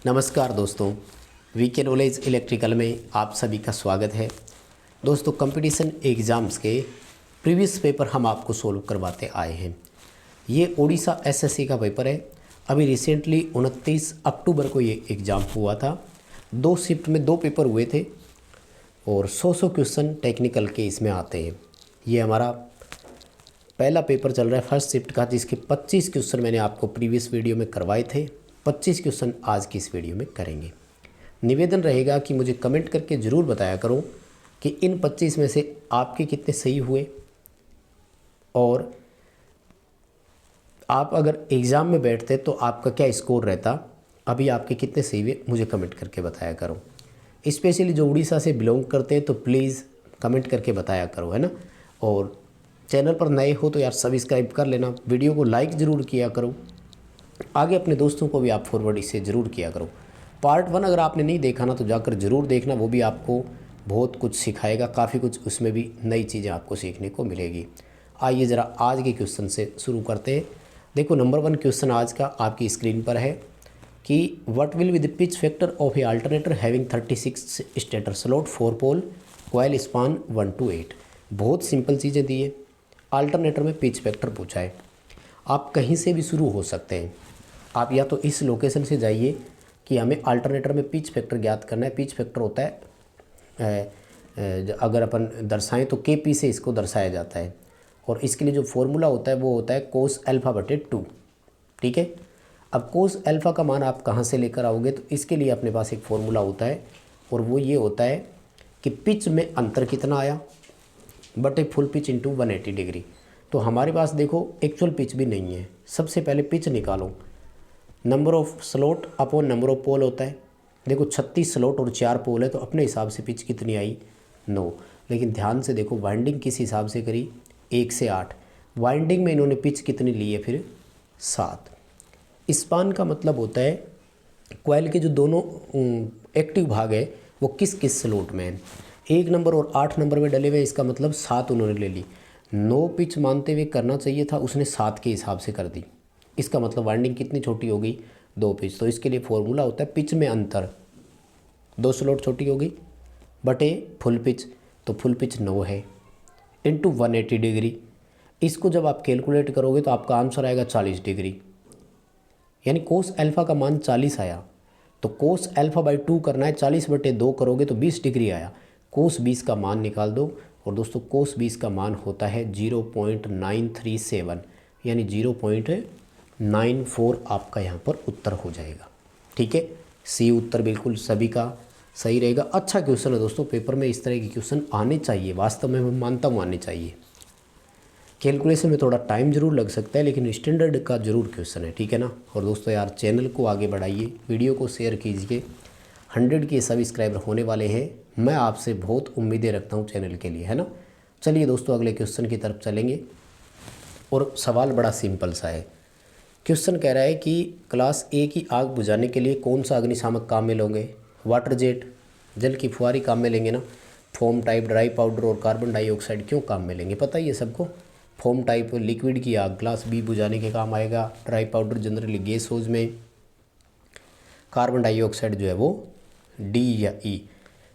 नमस्कार दोस्तों, VK knowledge electrical में आप सभी का स्वागत है। दोस्तों, कंपटीशन एग्ज़ाम्स के प्रीवियस पेपर हम आपको सोल्व करवाते आए हैं। ये ओडिशा एसएससी का पेपर है। अभी रिसेंटली 29 अक्टूबर को ये एग्ज़ाम हुआ था। 2 शिफ्ट में 2 पेपर हुए थे और 100 क्वेश्चन टेक्निकल के इसमें आते हैं। ये हमारा पहला पेपर चल रहा है फर्स्ट शिफ्ट का, जिसके 25 क्वेश्चन मैंने आपको प्रीवियस वीडियो में करवाए थे। 25 क्वेश्चन आज की इस वीडियो में करेंगे। निवेदन रहेगा कि मुझे कमेंट करके ज़रूर बताया करो कि इन 25 में से आपके कितने सही हुए, और आप अगर एग्ज़ाम में बैठते तो आपका क्या स्कोर रहता, अभी आपके कितने सही हुए मुझे कमेंट करके बताया करो। स्पेशली जो उड़ीसा से बिलोंग करते हैं तो प्लीज़ कमेंट करके बताया करो, है ना। और चैनल पर नए हो तो यार सब्सक्राइब कर लेना, वीडियो को लाइक ज़रूर किया करो, आगे अपने दोस्तों को भी आप फॉरवर्ड इसे ज़रूर किया करो। पार्ट 1 अगर आपने नहीं देखा ना तो जाकर ज़रूर देखना, वो भी आपको बहुत कुछ सिखाएगा, काफ़ी कुछ उसमें भी नई चीज़ें आपको सीखने को मिलेगी। आइए ज़रा आज के क्वेश्चन से शुरू करते हैं। देखो, नंबर 1 क्वेश्चन आज का आपकी स्क्रीन पर है कि what will be the pitch factor of a alternator having 36 stator slot 4 pole coil span 1 to 8। बहुत सिंपल चीज़ें दी है। अल्टरनेटर में पिच फैक्टर पूछा है। आप कहीं से भी शुरू हो सकते हैं। आप या तो इस लोकेशन से जाइए कि हमें अल्टरनेटर में पिच फैक्टर ज्ञात करना है। पिच फैक्टर होता है अगर अपन दर्शाएं तो KP से इसको दर्शाया जाता है, और इसके लिए जो फॉर्मूला होता है वो होता है कोस अल्फ़ा बटे 2। ठीक है। अब कोस अल्फ़ा का मान आप कहाँ से लेकर आओगे, तो इसके लिए अपने पास एक फॉर्मूला होता है, और वो ये होता है कि पिच में अंतर कितना आया बटे फुल पिच इंटू 180 डिग्री। तो हमारे पास देखो एक्चुअल पिच भी नहीं है। सबसे पहले पिच निकालो, number of slot upon number of pole होता है। देखो 36 स्लॉट और 4 पोल है, तो अपने हिसाब से पिच कितनी आई 9। लेकिन ध्यान से देखो वाइंडिंग किस हिसाब से करी, 1 से 8। वाइंडिंग में इन्होंने पिच कितनी ली है फिर 7। स्पान का मतलब होता है कॉइल के जो दोनों एक्टिव भाग है वो किस किस स्लॉट में है। 1 नंबर और 8 नंबर में डले हुए, इसका मतलब 7 उन्होंने ले ली। 9 पिच मानते हुए करना चाहिए था, उसने 7 के हिसाब से कर दी। इसका मतलब वाइंडिंग कितनी छोटी हो गई, 2 पिच। तो इसके लिए फॉर्मूला होता है पिच में अंतर, 2 स्लॉट छोटी होगी बटे फुल पिच, तो फुल पिच 9 है, इंटू 180 डिग्री। इसको जब आप कैलकुलेट करोगे तो आपका आंसर आएगा 40 डिग्री, यानी कोस अल्फ़ा का मान 40 आया। तो कोस अल्फ़ा बाई 2 करना है, 40 बटे 2 करोगे तो 20 डिग्री आया। कोस 20 का मान निकाल दो, और दोस्तों कोस 20 का मान होता है 0.937, यानी 0.94 आपका यहाँ पर उत्तर हो जाएगा। ठीक है, सी उत्तर बिल्कुल सभी का सही रहेगा। अच्छा क्वेश्चन है दोस्तों, पेपर में इस तरह के क्वेश्चन आने चाहिए, वास्तव में मैं मानता हूँ आने चाहिए। कैलकुलेशन में थोड़ा टाइम ज़रूर लग सकता है, लेकिन स्टैंडर्ड का ज़रूर क्वेश्चन है। ठीक है ना। और दोस्तों यार चैनल को आगे बढ़ाइए, वीडियो को शेयर कीजिए। 100 के सब्सक्राइबर होने वाले हैं। मैं आपसे बहुत उम्मीदें रखता हूँ चैनल के लिए, है ना। चलिए दोस्तों अगले क्वेश्चन की तरफ चलेंगे, और सवाल बड़ा सिंपल सा है। क्वेश्चन कह रहा है कि क्लास ए की आग बुझाने के लिए कौन सा अग्निशामक काम में लोगे। वाटर जेट, जल की फुहारी काम में लेंगे ना। फोम टाइप, ड्राई पाउडर और कार्बन डाइऑक्साइड क्यों काम में लेंगे, पता ही है सबको। फोम टाइप लिक्विड की आग क्लास बी बुझाने के काम आएगा। Dry powder generally gas house में। कार्बन डाइऑक्साइड जो है वो डी या ई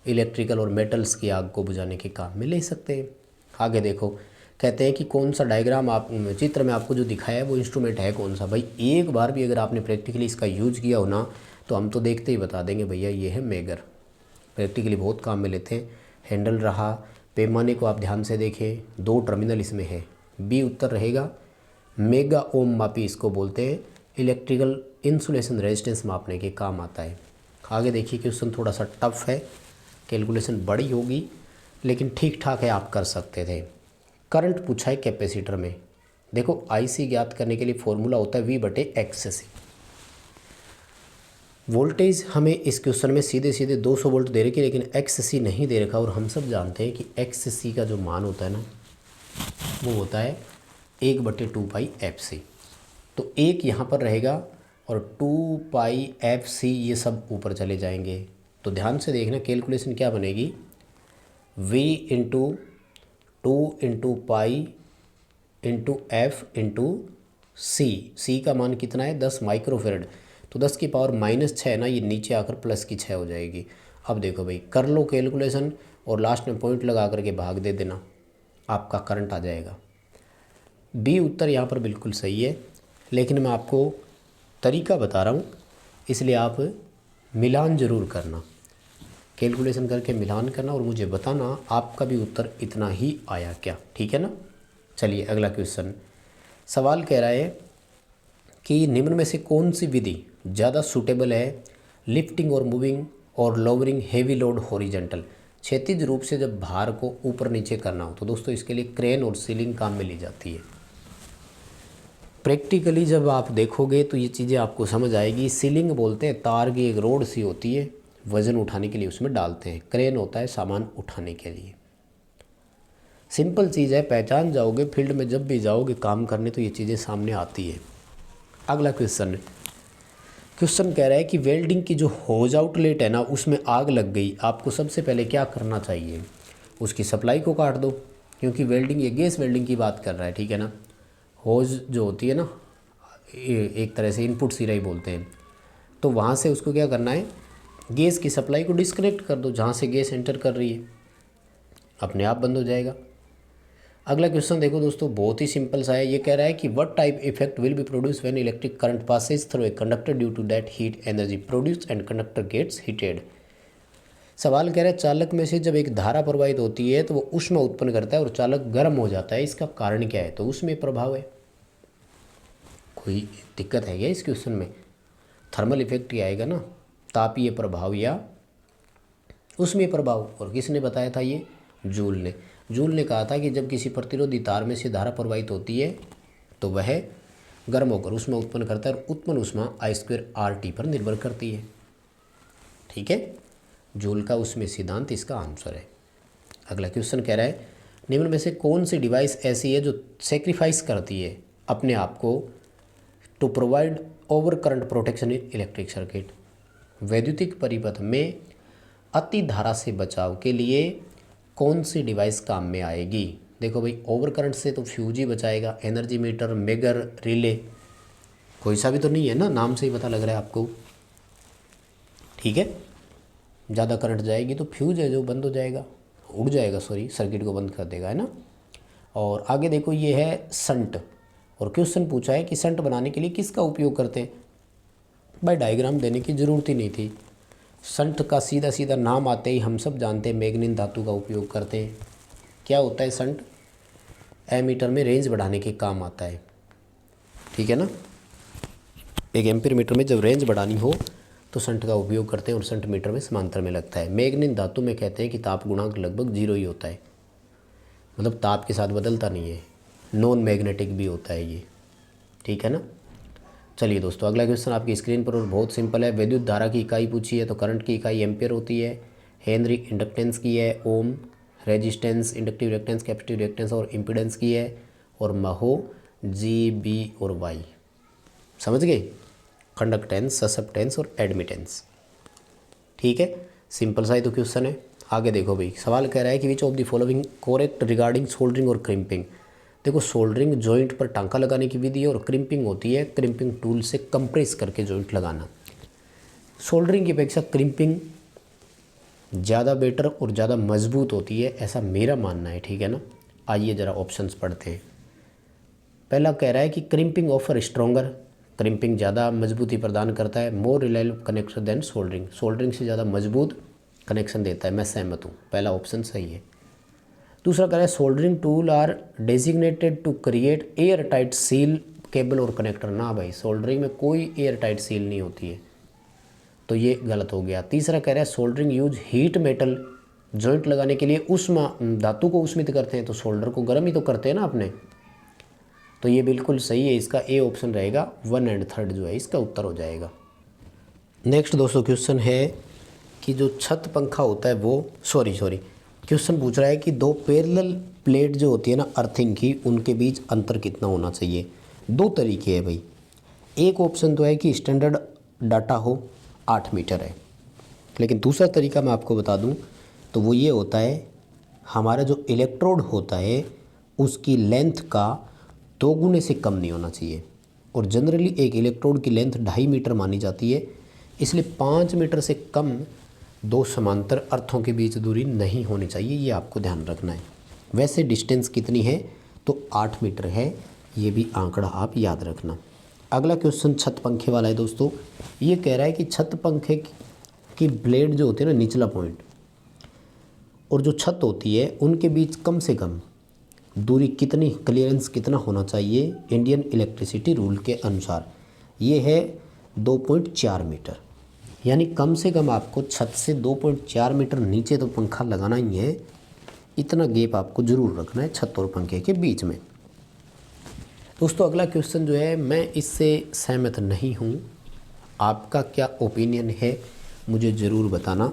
इलेक्ट्रिकल और मेटल्स की आग को बुझाने के काम में ले सकते हैं। आगे देखो, कहते हैं कि कौन सा डायग्राम आप चित्र में आपको जो दिखाया है वो इंस्ट्रूमेंट है कौन सा। भाई एक बार भी अगर आपने प्रैक्टिकली इसका यूज किया हो ना, तो हम तो देखते ही बता देंगे भैया ये है मेगर। प्रैक्टिकली बहुत काम में लेते हैं। हैंडल रहा, पैमाने को आप ध्यान से देखें, 2 टर्मिनल इसमें है। बी उत्तर रहेगा। मेगा ओम मापी इसको बोलते हैं, इलेक्ट्रिकल इंसुलेशन रेजिस्टेंस मापने के काम आता है। आगे देखिए क्वेश्चन थोड़ा सा टफ है, कैलकुलेशन बड़ी होगी, लेकिन ठीक ठाक है, आप कर सकते थे। करंट पूछा है कैपेसिटर में। देखो IC ज्ञात करने के लिए फॉर्मूला होता है V बटे XC। वोल्टेज हमें इस क्वेश्चन में सीधे सीधे 200 वोल्ट दे रखी है, लेकिन XC नहीं दे रखा, और हम सब जानते हैं कि XC का जो मान होता है ना वो होता है 1/2πfc। तो 1 यहाँ पर रहेगा और 2πfc ये सब ऊपर चले जाएंगे। तो ध्यान से देखना कैलकुलेशन क्या बनेगी, V into 2 into pi into F into C. C का मान कितना है 10 माइक्रोफेरेड। तो 10 की पावर -6 है ना, ये नीचे आकर +6 हो जाएगी। अब देखो भाई, कर लो कैलकुलेशन और लास्ट में पॉइंट लगा करके भाग दे देना, आपका करंट आ जाएगा। बी उत्तर यहाँ पर बिल्कुल सही है, लेकिन मैं आपको तरीका बता रहा हूँ, इसलिए आप मिलान ज़रूर करना, कैलकुलेशन करके मिलान करना और मुझे बताना आपका भी उत्तर इतना ही आया क्या, ठीक है ना। चलिए अगला क्वेश्चन, सवाल कह रहा है कि निम्न में से कौन सी विधि ज़्यादा सूटेबल है लिफ्टिंग और मूविंग और लोअरिंग हेवी लोड हॉरिजॉन्टल, क्षैतिज रूप से जब भार को ऊपर नीचे करना हो। तो दोस्तों इसके लिए क्रेन और सीलिंग काम में ली जाती है। प्रैक्टिकली जब आप देखोगे तो ये चीज़ें आपको समझ आएगी। सीलिंग बोलते हैं तार की एक रोड सी होती है, वज़न उठाने के लिए उसमें डालते हैं। क्रेन होता है सामान उठाने के लिए। सिंपल चीज़ है, पहचान जाओगे, फील्ड में जब भी जाओगे काम करने तो ये चीज़ें सामने आती है। अगला क्वेश्चन कह रहा है कि वेल्डिंग की जो होज आउटलेट है ना, उसमें आग लग गई, आपको सबसे पहले क्या करना चाहिए? उसकी सप्लाई को काट दो, क्योंकि वेल्डिंग ये गैस वेल्डिंग की बात कर रहा है, ठीक है ना। होज जो होती है ना, एक तरह से इनपुट सिरा ही बोलते हैं, तो वहाँ से उसको क्या करना है, गैस की सप्लाई को डिस्कनेक्ट कर दो। जहाँ से गैस एंटर कर रही है अपने आप बंद हो जाएगा। अगला क्वेश्चन देखो दोस्तों, बहुत ही सिंपल सा है। ये कह रहा है कि what type effect will be produce when electric current passes through a conductor due to that heat energy produced and conductor gets heated. सवाल कह रहा है चालक में से जब एक धारा प्रवाहित होती है तो वो ऊष्मा उत्पन्न करता है और चालक गर्म हो जाता है, इसका कारण क्या है? तो उसमें प्रभाव है। कोई दिक्कत है क्या इस क्वेश्चन में? थर्मल इफेक्ट ही आएगा ना, तापीय प्रभाव या उसमें प्रभाव। और किसने बताया था ये? जूल ने कहा था कि जब किसी प्रतिरोधी तार में से धारा प्रवाहित होती है तो वह गर्म होकर ऊष्मा उत्पन्न करता है और उत्पन्न ऊष्मा I²RT पर निर्भर करती है, ठीक है। जूल का उसमें सिद्धांत इसका आंसर है। अगला क्वेश्चन कह रहा है निम्न में से कौन सी डिवाइस ऐसी है जो सेक्रीफाइस करती है अपने आप को to provide over current protection in electric circuit. वैद्युतिक परिपथ में अति धारा से बचाव के लिए कौन सी डिवाइस काम में आएगी? देखो भाई, ओवर करंट से तो फ्यूज ही बचाएगा, एनर्जी मीटर, मेगर, रिले, कोई सा भी तो नहीं है ना, नाम से ही पता लग रहा है आपको, ठीक है। ज़्यादा करंट जाएगी तो फ्यूज है जो बंद हो जाएगा, उड़ जाएगा, सॉरी, सर्किट को बंद कर देगा, है ना। और आगे देखो, ये है संट, और क्वेश्चन पूछा है कि संट बनाने के लिए किसका उपयोग करते हैं? भाई डायग्राम देने की ज़रूरत ही नहीं थी। संट का सीधा सीधा नाम आते ही हम सब जानते हैं, मैग्नीन धातु का उपयोग करते हैं। क्या होता है संट? एमीटर में रेंज बढ़ाने के काम आता है, ठीक है ना। एक एम्पीयर मीटर में जब रेंज बढ़ानी हो तो संट का उपयोग करते हैं और संट मीटर में समांतर में लगता है। मैग्नीन धातु में कहते हैं कि ताप गुणांक लगभग 0 ही होता है, मतलब ताप के साथ बदलता नहीं है, नॉन मैग्नेटिक भी होता है ये, ठीक है ना। चलिए दोस्तों, अगला क्वेश्चन आपकी स्क्रीन पर और बहुत सिंपल है। विद्युत धारा की इकाई पूछी है तो करंट की इकाई एम्पियर होती है, हेनरी इंडक्टेंस की है, ohm resistance, inductive reactance, capacitive reactance और इम्पीडेंस की है, और महो जी, बी और वाई। समझ गए? कंडक्टेंस, ससेप्टेंस और एडमिटेंस, ठीक है। सिंपल सा ही तो क्वेश्चन है। आगे देखो भाई, सवाल कह रहा है कि which of the following correct regarding soldering और क्रिम्पिंग। देखो, सोल्डरिंग जॉइंट पर टांका लगाने की विधि है और क्रिम्पिंग होती है क्रिम्पिंग टूल से कंप्रेस करके जॉइंट लगाना। सोल्डरिंग की अपेक्षा क्रिम्पिंग ज़्यादा बेटर और ज़्यादा मजबूत होती है, ऐसा मेरा मानना है, ठीक है ना। आइए ज़रा ऑप्शंस पढ़ते हैं। पहला कह रहा है कि क्रिम्पिंग ऑफर स्ट्रॉन्गर, क्रिम्पिंग ज़्यादा मजबूती प्रदान करता है, more reliable connection than soldering, soldering से ज़्यादा मजबूत कनेक्शन देता है। मैं सहमत हूँ, पहला ऑप्शन सही है। दूसरा कह रहा है soldering tool are designated to create air tight seal cable और कनेक्टर। ना भाई, सोल्डरिंग में कोई एयर टाइट सील नहीं होती है, तो ये गलत हो गया। तीसरा कह रहा है soldering use heat metal, joint लगाने के लिए उष्मा धातु को उष्मित करते हैं, तो सोल्डर को गर्म ही तो करते हैं ना अपने, तो ये बिल्कुल सही है। इसका ए ऑप्शन रहेगा, 1 और 3 जो है इसका उत्तर हो जाएगा। नेक्स्ट दोस्तों क्वेश्चन है कि जो छत पंखा होता है वो क्वेश्चन पूछ रहा है कि दो पैरेलल प्लेट जो होती है ना अर्थिंग की, उनके बीच अंतर कितना होना चाहिए। दो तरीके हैं भाई, एक ऑप्शन तो है कि स्टैंडर्ड डाटा हो 8 मीटर है, लेकिन दूसरा तरीका मैं आपको बता दूं तो वो ये होता है, हमारा जो इलेक्ट्रोड होता है उसकी लेंथ का 2 गुने से कम नहीं होना चाहिए। और जनरली एक इलेक्ट्रोड की लेंथ 2.5 मीटर मानी जाती है, इसलिए 5 मीटर से कम दो समांतर अर्थों के बीच दूरी नहीं होनी चाहिए, ये आपको ध्यान रखना है। वैसे डिस्टेंस कितनी है तो 8 मीटर है, ये भी आंकड़ा आप याद रखना। अगला क्वेश्चन छत पंखे वाला है दोस्तों। ये कह रहा है कि छत पंखे की ब्लेड जो होती है ना, निचला पॉइंट और जो छत होती है उनके बीच कम से कम दूरी कितनी, क्लियरेंस कितना होना चाहिए इंडियन इलेक्ट्रिसिटी रूल के अनुसार। ये है 2.4 मीटर, यानी कम से कम आपको छत से 2.4 मीटर नीचे तो पंखा लगाना ही है। इतना गैप आपको ज़रूर रखना है छत और पंखे के बीच में। दोस्तों अगला क्वेश्चन जो है, मैं इससे सहमत नहीं हूँ, आपका क्या ओपिनियन है मुझे ज़रूर बताना।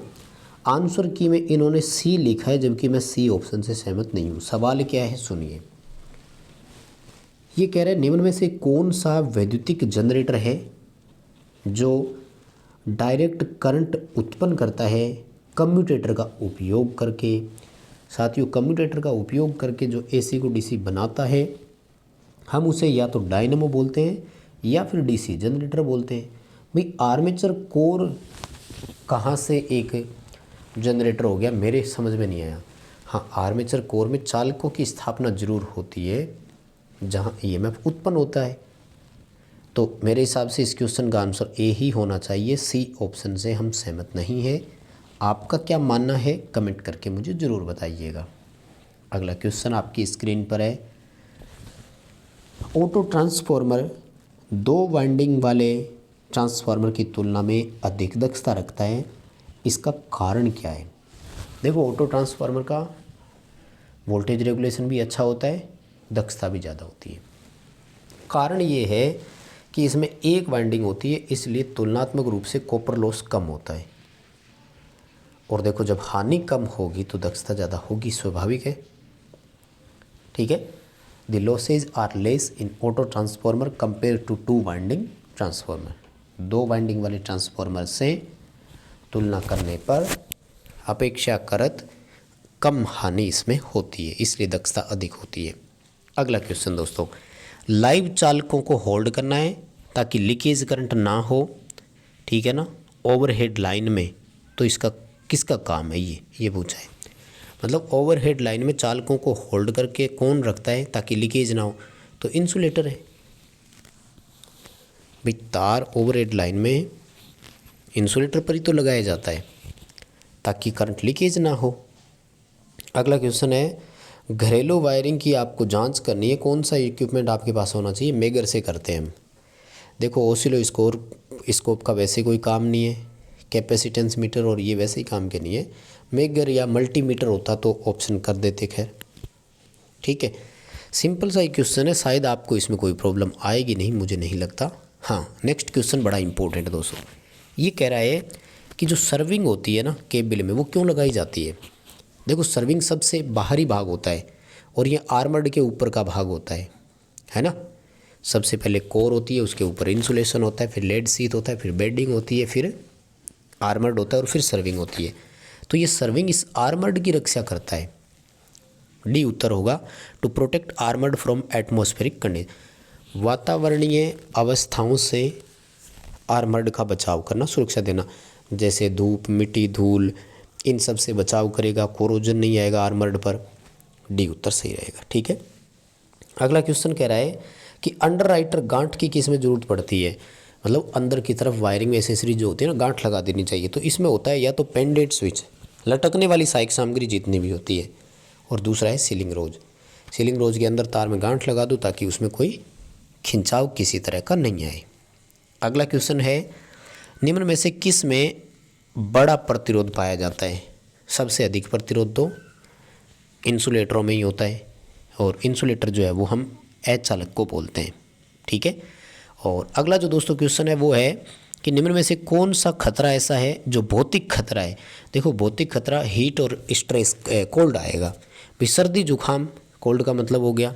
आंसर की में इन्होंने सी लिखा है, जबकि मैं सी ऑप्शन से सहमत नहीं हूँ। सवाल क्या है सुनिए। ये कह रहे हैं निम्न में से कौन सा वैद्युतिक जनरेटर है जो डायरेक्ट करंट उत्पन्न करता है कम्यूटेटर का उपयोग करके। साथियों, कम्यूटेटर का उपयोग करके जो एसी को डीसी बनाता है, हम उसे या तो डायनेमो बोलते हैं या फिर डीसी जनरेटर बोलते हैं। भाई आर्मेचर कोर कहाँ से एक जनरेटर हो गया, मेरे समझ में नहीं आया। हाँ, आर्मेचर कोर में चालकों की स्थापना जरूर होती है जहाँ ईएमएफ उत्पन्न होता है। तो मेरे हिसाब से इस क्वेश्चन का आंसर ए ही होना चाहिए, सी ऑप्शन से हम सहमत नहीं है। आपका क्या मानना है कमेंट करके मुझे ज़रूर बताइएगा। अगला क्वेश्चन आपकी स्क्रीन पर है। ऑटो ट्रांसफॉर्मर 2 वाइंडिंग वाले ट्रांसफार्मर की तुलना में अधिक दक्षता रखता है, इसका कारण क्या है। देखो, ऑटो ट्रांसफार्मर का वोल्टेज रेगुलेशन भी अच्छा होता है, दक्षता भी ज़्यादा होती है। कारण ये है कि इसमें एक वाइंडिंग होती है, इसलिए तुलनात्मक रूप से कॉपर लॉस कम होता है। और देखो, जब हानि कम होगी तो दक्षता ज़्यादा होगी, स्वाभाविक है। ठीक है, the losses are less in auto transformer compare to 2 winding transformer. 2 winding वाले ट्रांसफार्मर से तुलना करने पर अपेक्षाकृत कम हानि इसमें होती है, इसलिए दक्षता अधिक होती है। अगला क्वेश्चन दोस्तों, लाइव चालकों को होल्ड करना है ताकि लीकेज करंट ना हो, ठीक है ना, ओवरहेड लाइन में। तो इसका किसका काम है, ये पूछा है। मतलब ओवरहेड लाइन में चालकों को होल्ड करके कौन रखता है ताकि लीकेज ना हो, तो इंसुलेटर है। भाई तार ओवरहेड लाइन में इंसुलेटर पर ही तो लगाया जाता है ताकि करंट लीकेज ना हो। अगला क्वेश्चन है, घरेलू वायरिंग की आपको जांच करनी है, कौन सा इक्विपमेंट आपके पास होना चाहिए। मेगर से करते हैं हम। देखो, ऑसिलोस्कोप का वैसे कोई काम नहीं है, कैपेसिटेंस मीटर और ये वैसे ही काम के नहीं है। मेगर या मल्टीमीटर होता तो ऑप्शन कर देते, खैर ठीक है। सिंपल सा क्वेश्चन है, शायद आपको इसमें कोई प्रॉब्लम आएगी नहीं, मुझे नहीं लगता। हाँ, नेक्स्ट क्वेश्चन बड़ा इंपॉर्टेंट है दोस्तों। ये कह रहा है कि जो सर्विंग होती है ना केबल में, वो क्यों लगाई जाती है। देखो, सर्विंग सबसे बाहरी भाग होता है और ये आर्मर्ड के ऊपर का भाग होता है ना। सबसे पहले कोर होती है, उसके ऊपर इंसुलेशन होता है, फिर लेड शीट होता है, फिर बेडिंग होती है, फिर आर्मर्ड होता है और फिर सर्विंग होती है। तो ये सर्विंग इस आर्मर्ड की रक्षा करता है। डी उत्तर होगा, to protect armoured from atmospheric condition. वातावरणीय अवस्थाओं से आर्मर्ड का बचाव करना, सुरक्षा देना, जैसे धूप, मिट्टी, धूल, इन सब से बचाव करेगा, कोरोजन नहीं आएगा आर्मर्ड पर। डी उत्तर सही रहेगा, ठीक है। अगला क्वेश्चन कह रहा है कि अंडर राइटर गांठ की किस में ज़रूरत पड़ती है। मतलब अंदर की तरफ वायरिंग एसेसरी जो होती है ना, गांठ लगा देनी चाहिए। तो इसमें होता है या तो पेंडेंट स्विच, लटकने वाली सहायक सामग्री जितनी भी होती है, और दूसरा है सीलिंग रोज। सीलिंग रोज के अंदर तार में गांठ लगा दो ताकि उसमें कोई खिंचाव किसी तरह का नहीं आए। अगला क्वेश्चन है, निम्न में से किस में बड़ा प्रतिरोध पाया जाता है। सबसे अधिक प्रतिरोध तो इंसुलेटरों में ही होता है, और इंसुलेटर जो है वो हम अचालक को बोलते हैं, ठीक है। और अगला जो दोस्तों क्वेश्चन है वो है कि निम्न में से कौन सा खतरा ऐसा है जो भौतिक खतरा है। देखो, भौतिक खतरा हीट और स्ट्रेस, कोल्ड आएगा। भाई सर्दी जुकाम, कोल्ड का मतलब हो गया,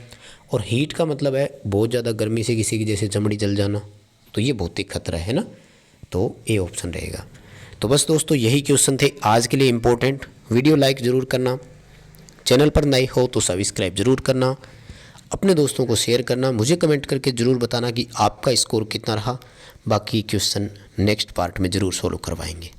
और हीट का मतलब है बहुत ज़्यादा गर्मी से किसी की जैसे चमड़ी जल जाना, तो ये भौतिक खतरा है ना। तो ए ऑप्शन रहेगा। तो बस दोस्तों, यही क्वेश्चन थे आज के लिए इम्पोर्टेंट। वीडियो लाइक ज़रूर करना, चैनल पर नए हो तो सब्सक्राइब ज़रूर करना। अपने दोस्तों को शेयर करना, मुझे कमेंट करके ज़रूर बताना कि आपका स्कोर कितना रहा। बाकी क्वेश्चन नेक्स्ट पार्ट में ज़रूर सोल्व करवाएंगे।